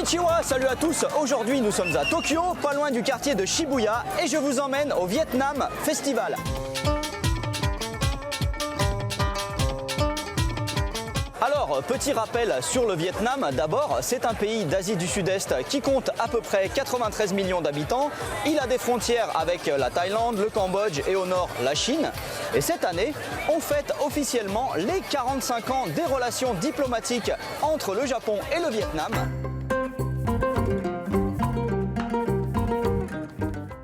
Konnichiwa, salut à tous. Aujourd'hui nous sommes à Tokyo, pas loin du quartier de Shibuya et je vous emmène au Vietnam Festival. Alors, petit rappel sur le Vietnam, d'abord, c'est un pays d'Asie du Sud-Est qui compte à peu près 93 millions d'habitants. Il a des frontières avec la Thaïlande, le Cambodge et au nord la Chine. Et cette année, on fête officiellement les 45 ans des relations diplomatiques entre le Japon et le Vietnam.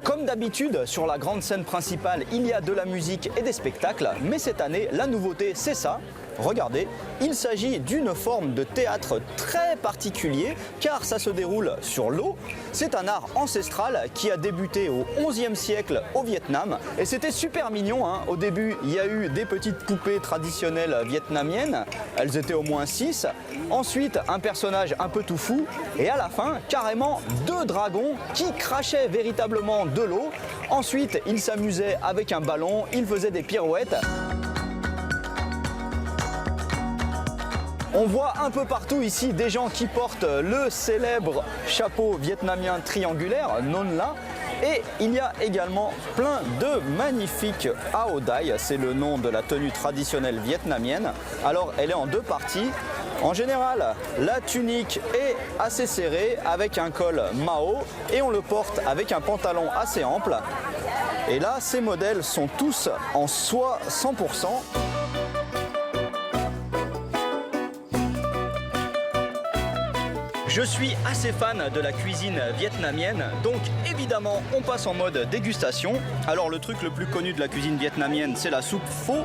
Comme d'habitude, sur la grande scène principale, il y a de la musique et des spectacles, mais cette année, la nouveauté, c'est ça. Regardez, il s'agit d'une forme de théâtre très particulier car ça se déroule sur l'eau. C'est un art ancestral qui a débuté au XIe siècle au Vietnam et c'était super mignon. Au début, il y a eu des petites poupées traditionnelles vietnamiennes, elles étaient au moins 6. Ensuite, un personnage un peu tout fou et à la fin, carrément 2 dragons qui crachaient véritablement de l'eau. Ensuite, ils s'amusaient avec un ballon, ils faisaient des pirouettes. On voit un peu partout ici des gens qui portent le célèbre chapeau vietnamien triangulaire, Non La. Et il y a également plein de magnifiques Ao Dai, c'est le nom de la tenue traditionnelle vietnamienne. Alors elle est en 2 parties. En général, la tunique est assez serrée avec un col Mao et on le porte avec un pantalon assez ample. Et là, ces modèles sont tous en soie 100%. Je suis assez fan de la cuisine vietnamienne, donc évidemment on passe en mode dégustation. Alors le truc le plus connu de la cuisine vietnamienne, c'est la soupe pho,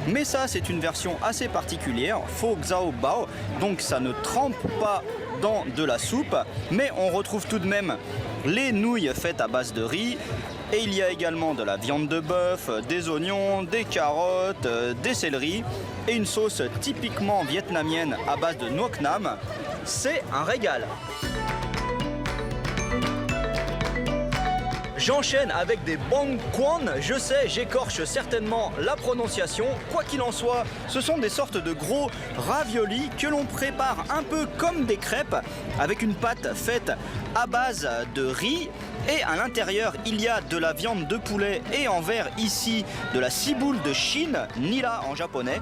mais ça c'est une version assez particulière, pho xao bao, donc ça ne trempe pas dans de la soupe, mais on retrouve tout de même les nouilles faites à base de riz, et il y a également de la viande de bœuf, des oignons, des carottes, des céleris, et une sauce typiquement vietnamienne à base de nuoc nam. C'est un régal. J'enchaîne avec des bong quan. Je sais, j'écorche certainement la prononciation. Quoi qu'il en soit, ce sont des sortes de gros raviolis que l'on prépare un peu comme des crêpes avec une pâte faite à base de riz. Et à l'intérieur, il y a de la viande de poulet et en vert ici de la ciboule de Chine, nila en japonais.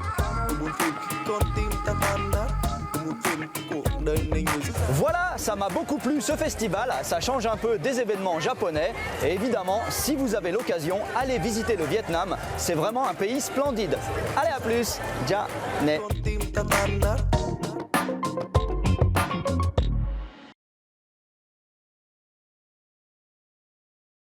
Voilà, ça m'a beaucoup plu ce festival, ça change un peu des événements japonais et évidemment, si vous avez l'occasion, allez visiter le Vietnam, c'est vraiment un pays splendide. Allez, à plus, ja, ne.